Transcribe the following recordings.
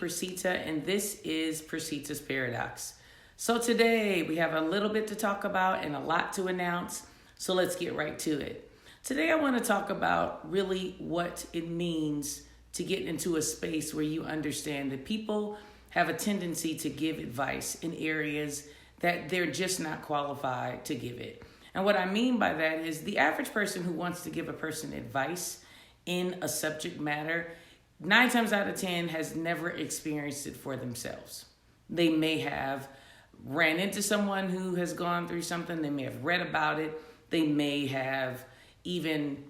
Persita, and this is Percitasparadox. So today we have a little bit to talk about and a lot to announce, so let's get right to it. Today I want to talk about really what it means to get into a space where you understand that people have a tendency to give advice in areas that they're just not qualified to give it. And what I mean by that is the average person who wants to give a person advice in a subject matter, 9 times out of 10 has never experienced it for themselves. They may have ran into someone who has gone through something. They may have read about it. They may have even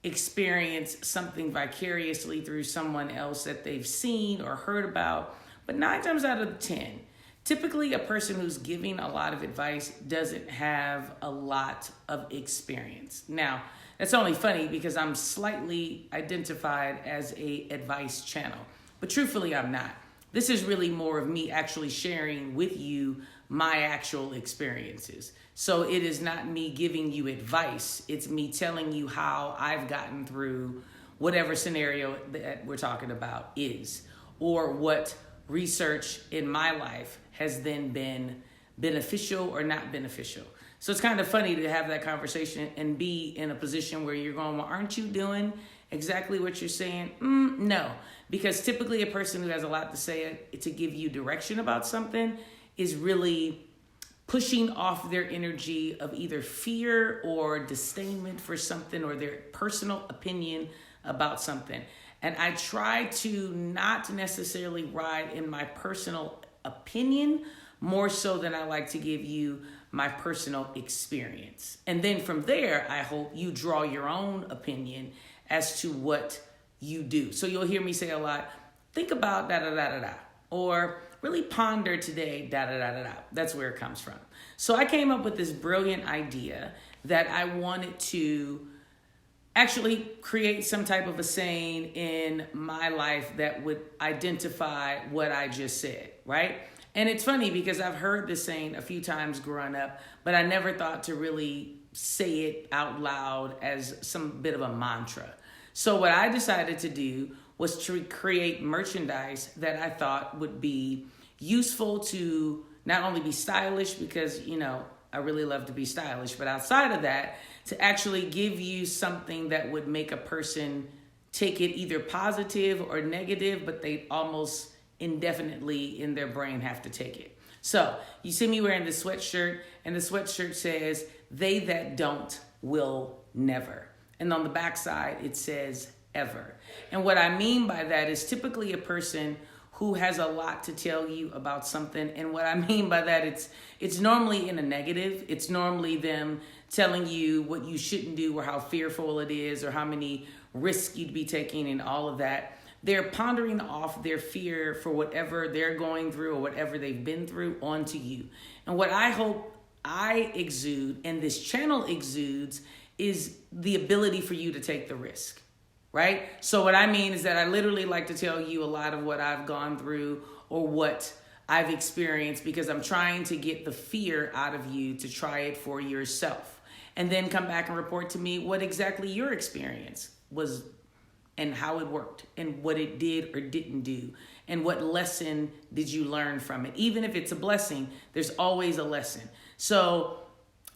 experienced something vicariously through someone else that they've seen or heard about. But 9 times out of 10, typically a person who's giving a lot of advice doesn't have a lot of experience. Now, that's only funny because I'm slightly identified as a advice channel, but truthfully I'm not. This is really more of me actually sharing with you my actual experiences. So it is not me giving you advice. It's me telling you how I've gotten through whatever scenario that we're talking about is, or what research in my life has then been beneficial or not beneficial. So it's kind of funny to have that conversation and be in a position where you're going, well, aren't you doing exactly what you're saying? No, because typically a person who has a lot to say to give you direction about something is really pushing off their energy of either fear or disdainment for something or their personal opinion about something. And I try to not necessarily ride in my personal opinion more so than I like to give you my personal experience. And then from there, I hope you draw your own opinion as to what you do. So you'll hear me say a lot, think about da-da-da-da-da, or really ponder today, da-da-da-da-da. That's where it comes from. So I came up with this brilliant idea that I wanted to actually create some type of a saying in my life that would identify what I just said, right? And it's funny because I've heard this saying a few times growing up, but I never thought to really say it out loud as some bit of a mantra. So what I decided to do was to create merchandise that I thought would be useful to not only be stylish, because, you know, I really love to be stylish, but outside of that, to actually give you something that would make a person take it either positive or negative, but they almost indefinitely in their brain have to take it. So you see me wearing this sweatshirt, and the sweatshirt says, "They that don't will never." And on the backside, it says ever. And what I mean by that is typically a person who has a lot to tell you about something. And what I mean by that, it's normally in a negative. It's normally them telling you what you shouldn't do or how fearful it is or how many risks you'd be taking and all of that. They're pondering off their fear for whatever they're going through or whatever they've been through onto you. And what I hope I exude and this channel exudes is the ability for you to take the risk, right? So what I mean is that I literally like to tell you a lot of what I've gone through or what I've experienced because I'm trying to get the fear out of you to try it for yourself. And then come back and report to me what exactly your experience was and how it worked and what it did or didn't do and what lesson did you learn from it. Even if it's a blessing, there's always a lesson. So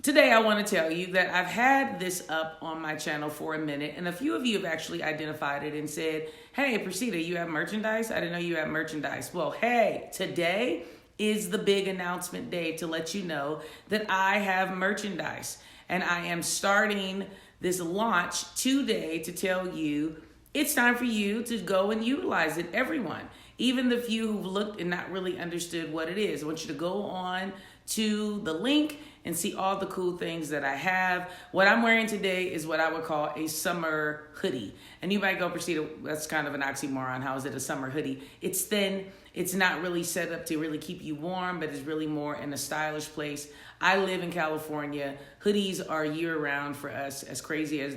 today I want to tell you that I've had this up on my channel for a minute, and a few of you have actually identified it and said, "Hey, Persita, you have merchandise? I didn't know you had merchandise." Well, hey, today is the big announcement day to let you know that I have merchandise, and I am starting this launch today to tell you it's time for you to go and utilize it, everyone. Even the few who've looked and not really understood what it is. I want you to go on to the link and see all the cool things that I have. What I'm wearing today is what I would call a summer hoodie. And you might go, Persita, that's kind of an oxymoron. How is it a summer hoodie? It's thin. It's not really set up to really keep you warm, but it's really more in a stylish place. I live in California. Hoodies are year-round for us, as crazy as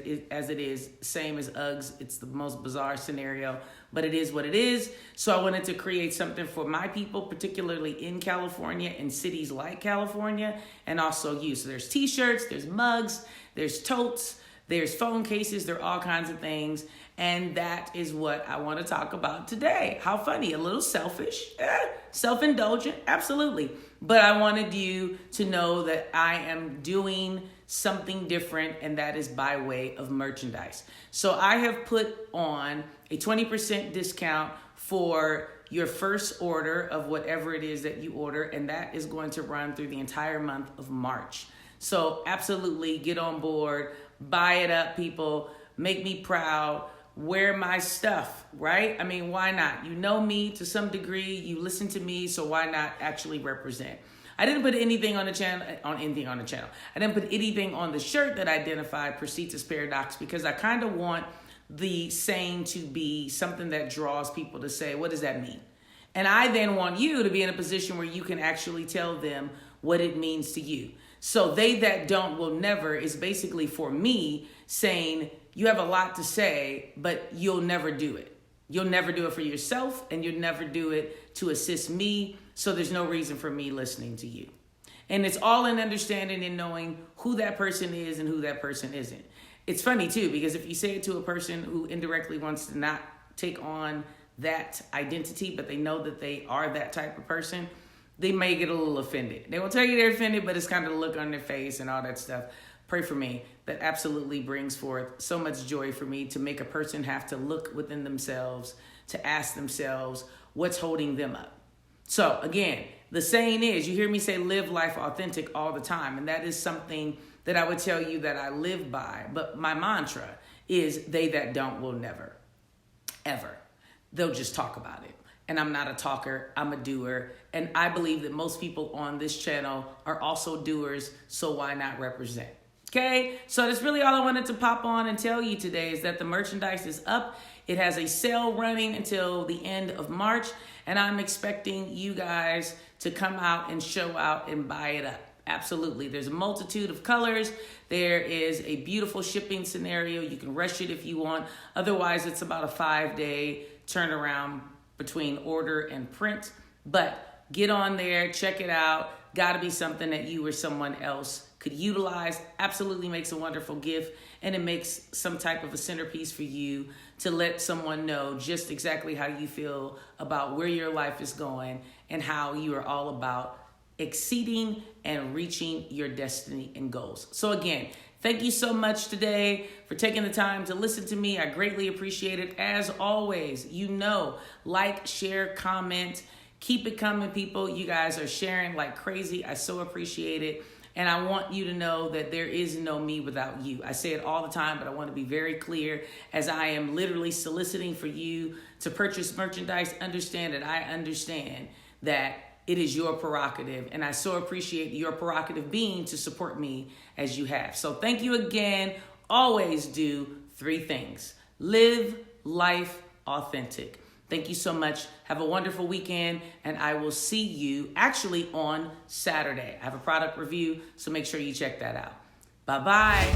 it is, same as Uggs. It's the most bizarre scenario, but it is what it is. So I wanted to create something for my people, particularly in California and cities like California, and also you. So there's t-shirts, there's mugs, there's totes, there's phone cases, there are all kinds of things. And that is what I want to talk about today. How funny, a little selfish, self-indulgent, absolutely. But I wanted you to know that I am doing something different, and that is by way of merchandise. So I have put on a 20% discount for your first order of whatever it is that you order, and that is going to run through the entire month of March. So absolutely get on board, buy it up, people, make me proud. Wear my stuff, right? I mean, why not? You know me to some degree. You listen to me, so why not actually represent? I didn't put anything on the channel. I didn't put anything on the shirt that identified percitasparadox because I kind of want the saying to be something that draws people to say, what does that mean? And I then want you to be in a position where you can actually tell them what it means to you. So they that don't will never is basically for me saying, you have a lot to say, but you'll never do it. You'll never do it for yourself, and you'll never do it to assist me. So there's no reason for me listening to you. And it's all in understanding and knowing who that person is and who that person isn't. It's funny too, because if you say it to a person who indirectly wants to not take on that identity, but they know that they are that type of person, they may get a little offended. They will tell you they're offended, but it's kind of the look on their face and all that stuff. Pray for me. That absolutely brings forth so much joy for me to make a person have to look within themselves, to ask themselves what's holding them up. So again, the saying is, you hear me say live life authentic all the time. And that is something that I would tell you that I live by. But my mantra is they that don't will never, ever. They'll just talk about it. And I'm not a talker, I'm a doer. And I believe that most people on this channel are also doers. So why not represent? Okay, so that's really all I wanted to pop on and tell you today is that the merchandise is up. It has a sale running until the end of March, and I'm expecting you guys to come out and show out and buy it up. Absolutely. There's a multitude of colors. There is a beautiful shipping scenario. You can rush it if you want. Otherwise, it's about a 5-day turnaround between order and print. But get on there, check it out. Got to be something that you or someone else could utilize. Absolutely makes a wonderful gift, and it makes some type of a centerpiece for you to let someone know just exactly how you feel about where your life is going and how you are all about exceeding and reaching your destiny and goals. So again, thank you so much today for taking the time to listen to me. I greatly appreciate it. As always, like, share, comment, keep it coming, people. You guys are sharing like crazy. I so appreciate it. And I want you to know that there is no me without you. I say it all the time, but I want to be very clear as I am literally soliciting for you to purchase merchandise. Understand that I understand that it is your prerogative. And I so appreciate your prerogative being to support me as you have. So thank you again. Always do 3 things. Live life authentic. Thank you so much. Have a wonderful weekend, and I will see you actually on Saturday. I have a product review, so make sure you check that out. Bye-bye.